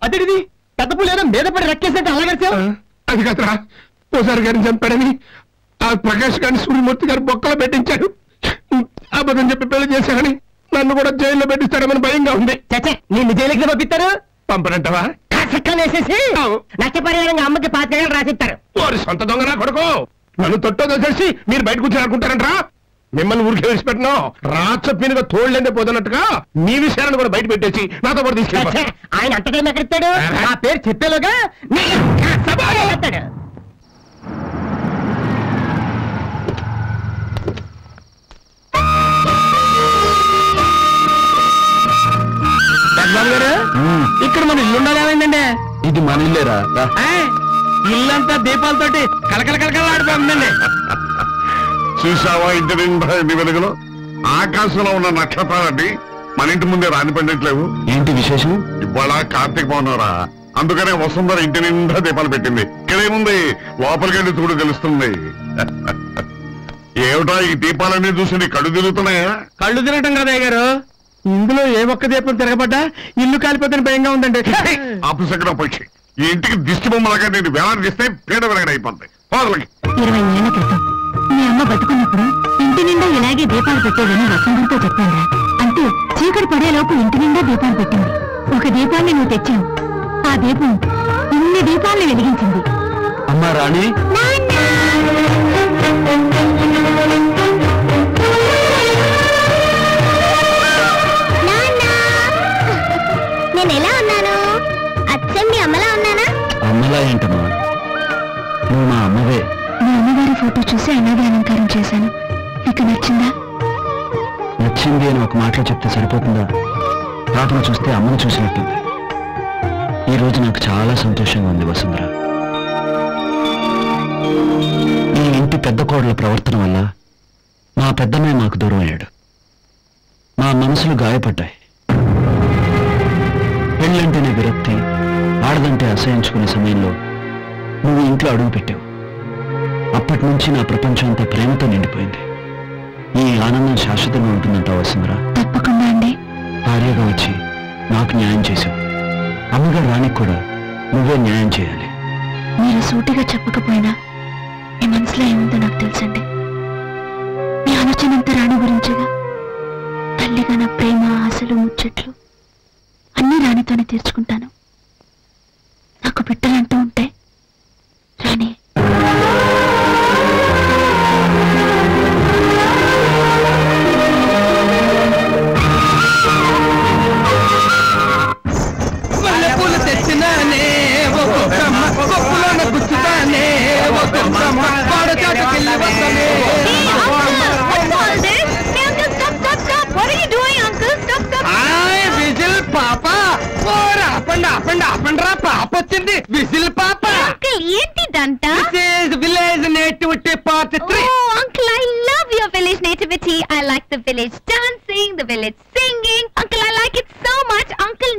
అదేది పెద్ద పూలు ఏదో మీద పడి రక్కేసినట్టు అలాగేసావు. అది కదరా ఓసారి గారిని చంపాడని ఆ ప్రకాష్ గారిని సూర్యమూర్తి గారు బొక్కలో పెట్టించాడు. అబద్ధం చెప్పి పెళ్లి చేశాడని నన్ను కూడా జైల్లో పెట్టిస్తాడమని భయంగా ఉంది. చచ్చే నిన్ను జైలుకి పంపిస్తారు. పంపనంటావా? వేసేసి నష్టపరిహారంగా అమ్మకి 5,000 రాసిస్తారు. వారి సొంత దొంగ నా కొడుకు నన్ను తొట్టో దోసేసి మీరు బయట కూర్చొని అనుకుంటారంటరా? మిమ్మల్ని ఊరికి విడిచిపెట్టను. రాచప్పినగా తోళ్లేందే పోతున్నట్టుగా మీ విషయాలను కూడా బయట పెట్టేసి నాతో పాటు తీసుకెళ్ళి ఆయన అంత టైం ఎక్కడెత్తాడు? ఆ పేరు చెప్పేలోగా ఎత్తాడు. గారు ఇక్కడ మన ఇల్లు ఉండాలేమైందండి? ఇది మన ఇల్లేరా? ఇల్లంతా దీపాలతోటి కలకల ఆడిపోతుందండి. చూసావా ఇంటి నిండా ఎన్ని వెలుగులు? ఆకాశంలో ఉన్న నక్షత్రాలన్నీ మన ఇంటి ముందే రాని పండిట్లేవు. ఏంటి విశేషం? ఇవాళ కార్తీక పౌర్ణమిరా, అందుకనే వసుంధర ఇంటి నిండా దీపాలు పెట్టింది. ఇక్కడేముంది, లోపలికెళ్ళి చూడు తెలుస్తుంది. ఏమిటా ఈ దీపాలన్నీ చూసి నీ కళ్ళు తిరుగుతున్నాయా? కళ్ళు తిరగటం కదా గారు, ఇందులో ఏ ఒక్క దీపం తిరగబడ్డా ఇల్లు కాలిపోతున్న భయంగా ఉందండి. ఆఫీసర్ పక్షి ఈ ఇంటికి దిష్టి బొమ్మలాగా నేను వేలాడి చేస్తే పీడ విరగడ అయిపోతాయి. 20 ఏళ్ల క్రితం మీ అమ్మ బతుకున్నప్పుడు ఇంటి నిండా ఇలాగే దీపాలు పెట్టేదని వసుంధరతో చెప్పాను. అంటే చీకటి పడేలోపు ఇంటి నిండా దీపాలు పెట్టింది. ఒక దీపాన్ని నువ్వు తెచ్చావు. ఆ దీపం ఇన్ని దీపాలను వెలిగించింది. అమ్మా రాణి, నేను ఎలా ఉన్నాను? అచ్చం మీ అమ్మలా ఉన్నానా? అమ్మలా ఏంటమ్మా, నువ్వు మా అమ్మవే. మీ అమ్మగారి ఫోటో చూసి అలాగే అలంకారం చేశాను. మీకు నచ్చిందా? నచ్చింది అని ఒక మాటలో చెప్తే సరిపోతుందా? పాపను చూస్తే అమ్మను చూసినట్టుంది. ఈ రోజు నాకు చాలా సంతోషంగా ఉంది వసుంధర. ఈ ఇంటి పెద్ద కోడల ప్రవర్తన వల్ల మా పెద్దమే మాకు దూరం అయ్యాడు. మా మనసులు గాయపడ్డాయి. పెళ్ళంటేనే విరక్తి, ఆడదంటే అసహించుకునే సమయంలో నువ్వు ఇంట్లో అడుగు పెట్టావు. అప్పటి నుంచి నా ప్రపంచం అంతా ప్రేమతో నిండిపోయింది. ఈ ఆనందం శాశ్వతంగా ఉంటుందంటావు వసుంధర? తప్పకుండా అండి. భార్యగా వచ్చి నాకు న్యాయం చేశావు. అమ్మగారు రానికి కూడా నువ్వే న్యాయం చేయాలి. మీరు సూటిగా చెప్పకపోయినా మీ మనసులో ఏముందో నాకు తెలుసండి. మీ ఆలోచన అంతా రాణి గురించేగా. తల్లిగా నా ప్రేమ, ఆశలు, ముచ్చట్లు అన్నీ రాణితోనే తీర్చుకుంటాను. నాకు బిడ్డలంటూ ఉంటే రాణి. తెచ్చినానే గుచ్చుతానే విజిల్ పాప ఆపండి రా, పాప వచ్చింది. విజిల్ పాప ఏంటిదంట? Village nativity part 3. Uncle, I love your village nativity. I like the village dancing, the village singing. Uncle, I like it so much. Uncle,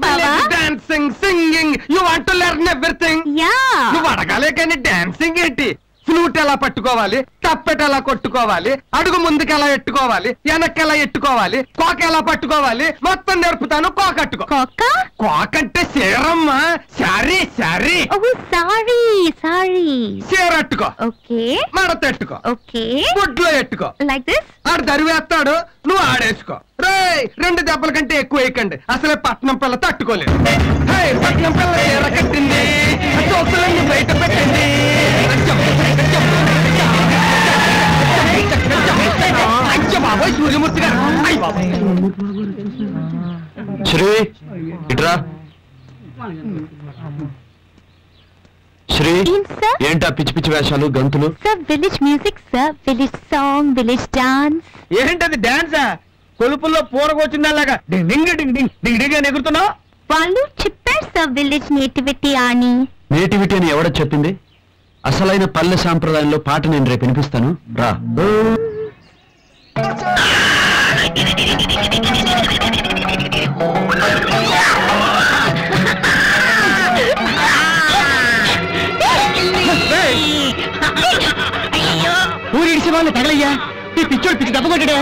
village dancing, singing. You want to learn everything? Yeah. నువ్వు అడగాలే కానీ dancing ఏంటి? Flute ఎలా పట్టుకోవాలి, తప్పెట ఎలా కొట్టుకోవాలి, అడుగు ముందుకు ఎలా ఎట్టుకోవాలి, వెనక్కి ఎలా ఎట్టుకోవాలి, కోక ఎలా పట్టుకోవాలి, మొత్తం నేర్పుతాను. కోకట్టుకో. కోకంటే చీరమ్మా. Sorry sorry. చీరట్టుకో. మడతెట్టుకో. గుడ్లో ఎట్టుకో. ఆడు దరివేస్తాడు, నువ్వు ఆడేసుకో. రేయ్, 2 దెబ్బల కంటే ఎక్కువ వేయకండి, అసలే పట్నం పిల్ల తట్టుకోలేదు. పట్నం పిల్ల చీర కట్టింది, చోకులన్నీ బయట పెట్టండి. బాబోయ్ సూర్యమూర్తి గారు. శ్రీ ఇట్రా. శ్రీ ఏంటా పిచ్చి పిచ్చి వేషాలు, గంతులు? Sir village music sir, village song, village dance. ఏంటది డాన్సా? కొలుపుల్లో పూరకొచ్చిందలాగా డింగ్ డింగ్ డింగ్ డింగ్ డింగ్ డింగ్ అని ఎగురుతున్నావు. వాళ్ళు చెప్పారు సార్ విలేజ్ నేటివిటీ అని. నేటివిటీ అని ఎవడో చెప్పింది? అసలైన పల్లె సాంప్రదాయంలో పాట నేను రేపు వినిపిస్తాను, రా. ఊరిడిచి వాళ్ళు తగలయ్యా, ఈ పిచ్చోడు పిచ్చి దెబ్బ కొట్టాడే.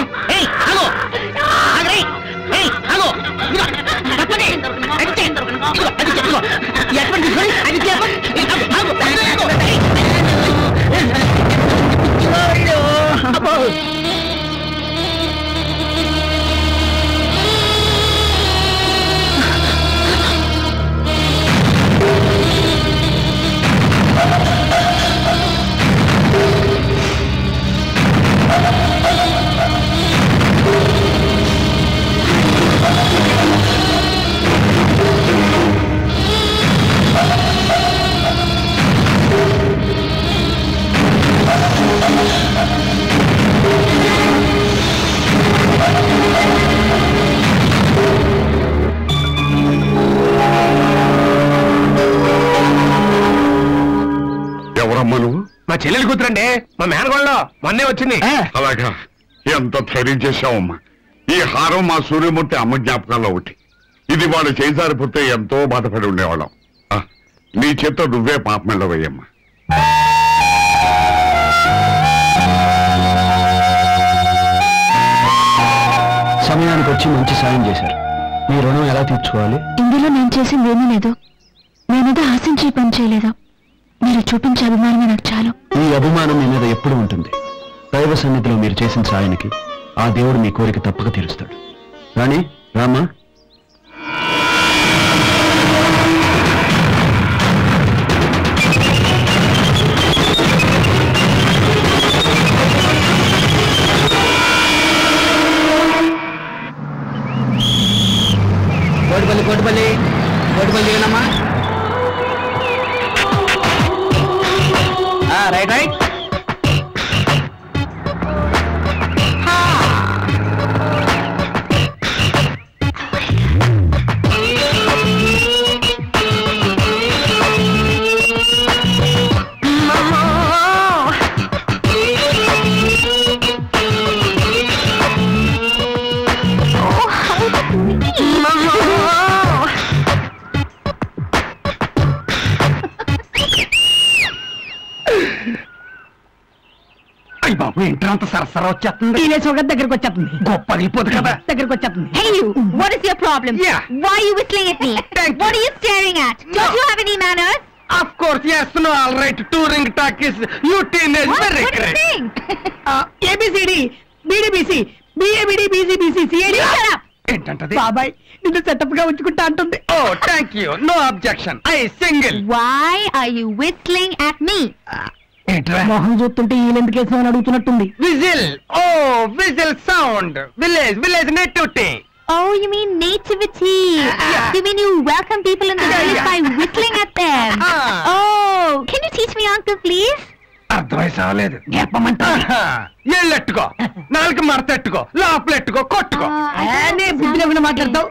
చెల్లెలు కూతురండి, మా మేనగోళ్ళలో మొన్నే వచ్చింది. అలాగా, ఎంత ధైర్యం చేశావమ్మా. ఈ హారం మా సూర్యమూర్తి అమ్మ జ్ఞాపకాల్లో ఒకటి. ఇది వాడు చేజారిపోతే ఎంతో బాధపడి ఉండేవాళ్ళం. నీ చేత్తో నువ్వే పాపమెళ్ళ వేయమ్మా. సమయానికి వచ్చి మంచి సాయం చేశారు. మీ రుణం ఎలా తీర్చుకోవాలి? ఇందులో నేను చేసింది ఏమీ లేదు. నేనేదో ఆశించి పని చేయలేదు. మీరు చూపించే అభిమానమే నాకు చాలు. ఈ అభిమానం మీ మీద ఎప్పుడు ఉంటుంది. దైవ సన్నిధిలో మీరు చేసిన సాయానికి ఆ దేవుడు మీ కోరిక తప్పక తీరుస్తాడు. రాణి, రామా. కోటిపల్లి ఏనమ్మా? రైట్. బాబు ఇంటంత సరసర వచ్చేస్తుంది. దగ్గరికి వచ్చేస్తుంది. గొప్ప పగిలిపోదు కదా. దగ్గరికి వచ్చేస్తుంది. Hey you, what is your problem? Yeah. Why are you whistling at me? What are you staring at? Don't you have any manners? Of course, yes, no, all right. Touring talkies, you teenage, very What do you correct. think? ABCD, BDBC, BABD, BCBC, CAD. Shut up. ఏంటంటది? బాబాయ్ నిన్ను setup గా ఉంచుకుంటా అంటుంది. Oh, thank you. No objection. I single. Why are you whistling at me? ఏంట్రా? మొహం చూస్తుంటే ఈయనెందుకు వేసామని అడుగుతున్నట్టుంది. Whistle. Oh, whistle sound. Village nativity. Oh, you mean nativity? You mean you welcome people in the village by whistling at them? Oh, can you teach me, uncle, please? అర్థమైసావలేదు. నేర్పమంటా. ఎల్లెట్టుకో, నాలుగు మరతెట్టుకో, లోపలెట్టుకో, కొట్టుకో. బుద్ధి లేకుండా మాట్లాడతావు.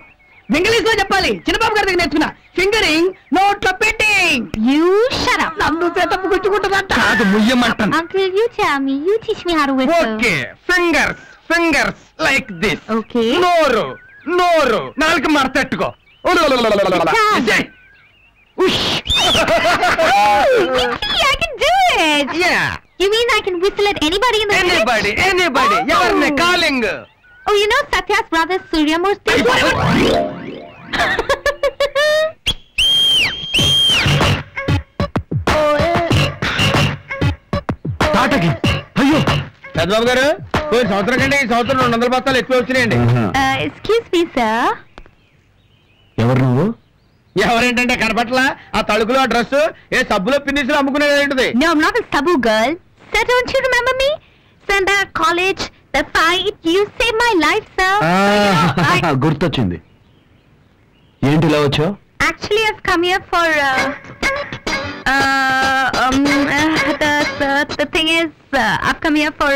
English లో చెప్పాలి. చిన్నబాబు గారి దగ్గర నేర్చుకున్నా. ఫింగరింగ్, నోట్లో పెట్టింగ్. You shut up. నన్ను సెటప్ గుచ్చుకుంటుందంట. కాదు, ముయ్యమంటాను. Uncle, you tell me. You teach me how to whistle. Okay, fingers like this. Okay. నోరు నాలుగు మరతెట్టుకో. See, I can do it. Yeah. You mean I can whistle at anybody in the village? Anybody. Oh. ఎవరిని calling? Oh, you know Satya's brother Suryamurthy? Tataki. అయ్యో, చంద్రబాబు గారు, పోయిన సంవత్సరం కంటే ఈ సంవత్సరం 200 బస్తాలు ఎక్కువ వచ్చినాయండి. Excuse me, sir. ఎవరు నువ్వు? ఎవరేంటంటే కనపట్లా? ఆ తళుకులో ఆ డ్రెస్ ఏ సబ్బులో పిన్నిసులు అమ్ముకునేది ఏంటిది? No, I'm not a Sabu girl. Sir, don't you remember me? Sir, in that college, the fight, you saved my life, sir. గుర్తొచ్చింది. ఏంటి ఇలా వచ్చావు? Actually, I've come here for, the thing is, I've come here for,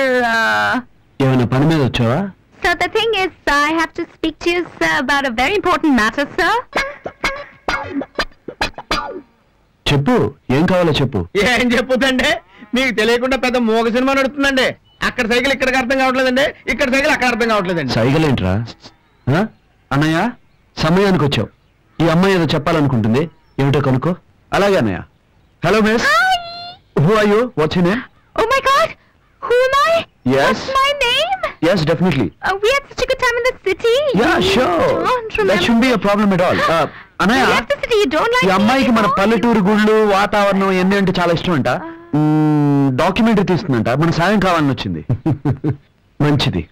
ఏమైనా పని మీద వచ్చావా? Sir, the thing is, I have to speak to you, sir, about a very important matter, sir. చెప్పు, ఏం కావాలో చెప్పు. ఏం చెప్పుతండి, మీకు తెలియకుండా పెద్ద మోగ సినిమా నడుస్తుందండి. అక్కడ సైకిల్ ఇక్కడికి అర్థం కావట్లేదండి, ఇక్కడ సైకిల్ అక్కడ అర్థం కావట్లేదండి. సైకిల్ ఏంట్రా? అన్నయ్య, సమయానికి వచ్చావు. ఈ అమ్మాయి ఏదో చెప్పాలనుకుంటుంది, ఏమిటో కనుక్కో. అలాగే అన్నయ్య. Hello miss, who are you? What's your name? Oh my God, who am I? Yes. What's my name? Yes, definitely. We had such a good time in the city. Yeah, You sure. don't remember. That shouldn't be a problem at all. అన్నయ్య, You left the city, you don't like ఈ me అమ్మాయికి మన anymore? పల్లెటూరు గుళ్ళు, వాతావరణం ఎన్ని అంటే చాలా ఇష్టం అంట. డాక్యుమెంటరీ తీస్తుందంట, మన సాయం కావాలని వచ్చింది. మంచిది.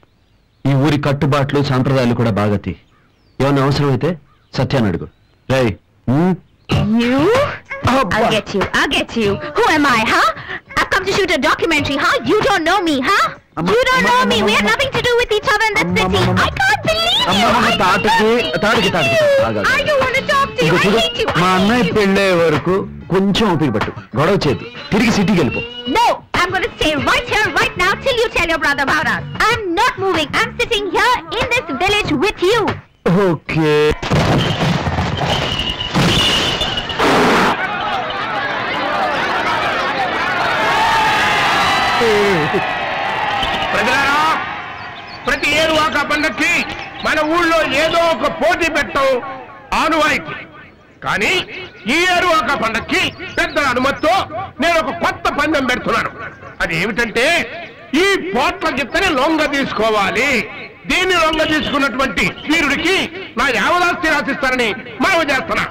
ఈ ఊరి కట్టుబాట్లు, సాంప్రదాయాలు కూడా బాగా తీ. ఏమన్నా అవసరం అయితే సత్యాన్ని అడుగు. రై. You? I'll get you. Who am I, huh? I've come to shoot a documentary, huh? You don't know me, huh? You don't know me. We have nothing to do with each other in this city. I can't believe you. I don't want to talk to you. I hate you. మా అన్నయ్య పెళ్ళే వరకు కొంచెం ఓపిక పట్టు. గొడవ చేద్దు, తిరిగి సిటీకి వెళ్ళిపో. No, I'm going to stay right here, right now, till you tell your brother about us. I'm not moving. I'm sitting here in this village with you. Okay. ప్రజలారా, ప్రతి ఏరువాక పండక్కి మన ఊళ్ళో ఏదో ఒక పోటీ పెట్టడం ఆనువాయితీ. కానీ ఈ ఏరువాక పండక్కి పెద్ద అనుమతితో నేను ఒక కొత్త పందెం పెడుతున్నాను. అది ఏమిటంటే ఈ పోట్ల గిత్తని లొంగ తీసుకోవాలి. దీన్ని లొంగ తీసుకున్నటువంటి వీరుడికి నా యావదాస్తి రాసిస్తానని మనవి చేస్తున్నా.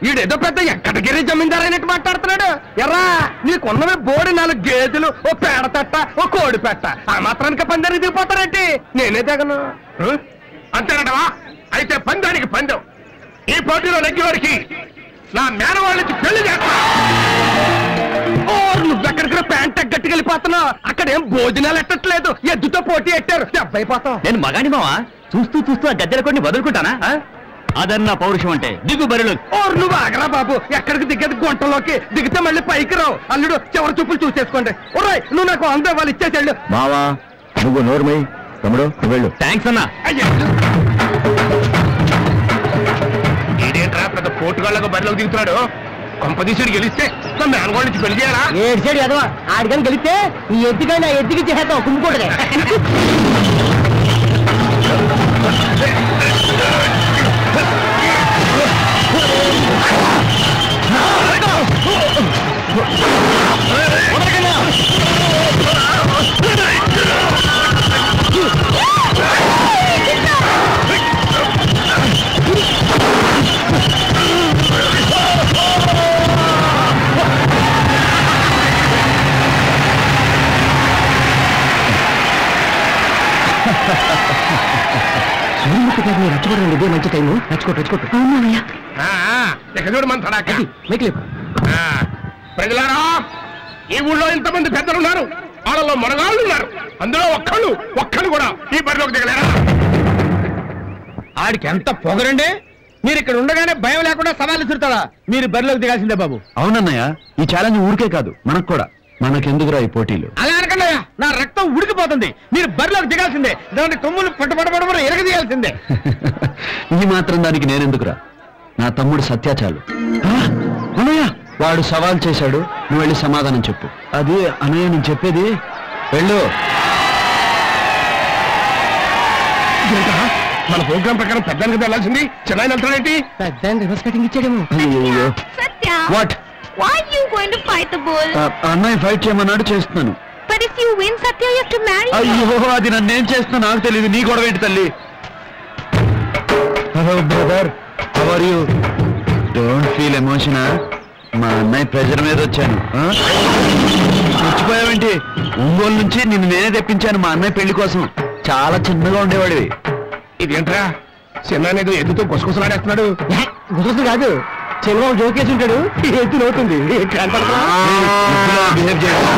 వీడేదో పెద్ద ఎక్కడికి జమీందారైనట్టు మాట్లాడుతున్నాడు. ఎర్రా, నీకున్నవే బోడి 4 గేదెలు, ఓ పేడ తట్ట, ఓ కోడి పెట్ట. ఆ మాత్రానికి పందానికి దిగిపోతారేంటి? నేనే దిగను. అంతేనటవా? అయితే పందానికి పందెం. ఈ పోటీలో నెగ్గివాడికి నా మేనవాళ్ళకి పెళ్లి చేస్తా. నువ్వెక్కడికి ప్యాంట్ గట్టికి వెళ్ళిపోతున్నావు. అక్కడేం భోజనాలు ఎట్టట్లేదు, ఎద్దుతో పోటీ ఎట్టారు. దెబ్బైపోతావు. నేను మగాని మావా, చూస్తూ చూస్తూ ఆ గద్దెల కొన్ని వదులుకుంటానా? అదన్నా పౌరుషం అంటే దిగు బరిలో. నువ్వు ఆగరా బాబు, ఎక్కడికి దిగేది గుంటలోకి. దిగితే మళ్ళీ పైకి రావు. అల్లుడు చివరి చూపులు చూసేసుకోండి. ఒరేయ్, నువ్వు నాకు అందే వాళ్ళు ఇచ్చేసాడు. మావా నువ్వు నోరుమై, తమ్ముడు వెళ్ళు. థ్యాంక్స్ అన్నా. ఇదేంట్రా పెద్ద పోటుగాళ్ళకు బరిలోకి దిగుతున్నాడు. కొంపదీసుడు గెలిస్తే నా మేనగోళ్ళ నుంచి పెళ్లి చేయాలా? ఏడ్చాడు ఎదవా. ఆడికని గెలిస్తే ఈ ఎద్దుకైనా ఎద్దుకి చేద్దాం కుమ్ముకోడలే. రచ్చగొట్టండి, ఇదే మంచి టైము. రచ్చుకోట్టు. చూడు మన తడాక. ప్రజలారా, ఈ ఊళ్ళో ఇంతమంది పెద్దలున్నారు, వాళ్ళలో మనగాళ్ళు ఉన్నారు. అందులో ఒక్కళ్ళు కూడా ఈ బరిలోకి దిగలేరా? ఆడికి ఎంత పొగరండి. మీరు ఇక్కడ ఉండగానే భయం లేకుండా సవాళ్ళు తిరుగుతారా? మీరు బరిలోకి దిగాల్సిందే బాబు. అవునన్నయ్య, ఈ ఛాలెంజ్ ఊరికే కాదు, మనకు కూడా. మనకెందుకురా ఈ పోటీలు? అలా అనకన్నయ్య, నా రక్తం ఉడికిపోతుంది. మీరు బరిలోకి దిగాల్సిందే. దాని కొమ్ములు పట్టుబడబడ ఎరగదీయాల్సిందే. ఈ మాత్రం దానికి నేనెందుకురా? నా తమ్ముడు సత్యాచాలు. అన్నయ్య, వాడు సవాల్ చేశాడు, నువ్వు వెళ్ళి సమాధానం చెప్పు. అది అన్నయ్య నేను చెప్పేది. వెళ్ళు. మన ప్రోగ్రాం ప్రకారం పెద్దానికి వెళ్ళాల్సింది. చిన్న వెళ్తాడేంటి? పెద్ద రివర్స్ కటింగ్ ఇచ్చాడేమో. What? Why are you going to fight the bull? అన్నయ్య ఫైట్ చేయమన్నాడు, చేస్తున్నాను. But if you win, Satya, you have to marry him. అయ్యో, అది నన్నేం చేస్తున్నా నాకు తెలియదు. నీ గొడవ ఏంటి తల్లి? Hello brother, how are you? Don't feel emotional. మా అన్నయ్య ప్రెజర్ మీద వచ్చాను. మర్చిపోయావేంటి? ఒంగోలు నుంచి నిన్ను నేనే తెప్పించాను మా అన్నయ్య పెళ్లి కోసం. చాలా చిన్నగా ఉండేవాడివి. ఇదేంట్రా, చిన్న అనేది ఎద్దుతో గుసగుసలాడేస్తున్నాడు. గుసగుసలు కాదు, చిన్నబాబు జోకేసి ఉంటాడు, ఎద్దు నోటుంది. బిహేవ్ చేయాలి.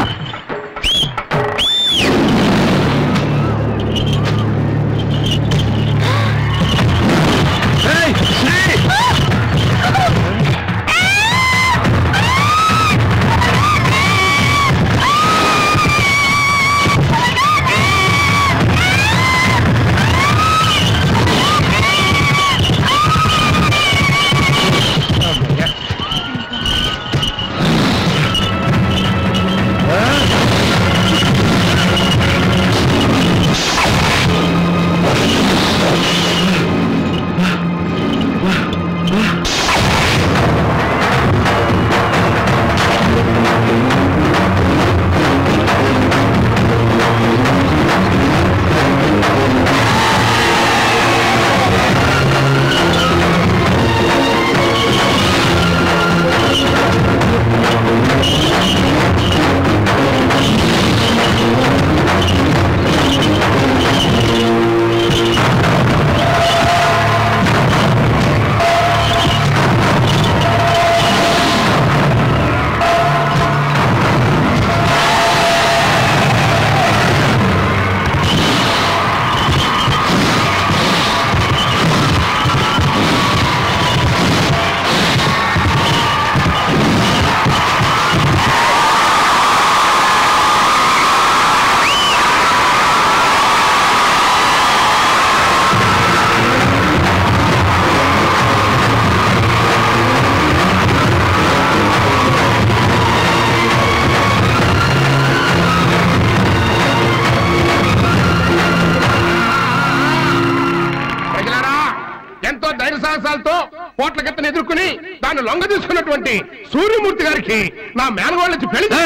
ధైర్య సాహసాలతో కోట్ల కెత్తను ఎదుర్కొని దాన్ని లొంగ తీసుకున్నటువంటి సూర్యమూర్తి గారికి నా మేనగోళ్ళకి పెళ్లి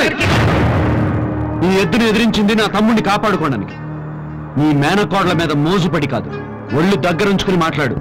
ఈ ఎద్దును ఎదిరించింది నా తమ్ముడిని కాపాడుకోవడానికి. నీ మేనకోడ్ల మీద మోజుపడి కాదు, ఒళ్ళు దగ్గరుంచుకుని మాట్లాడు.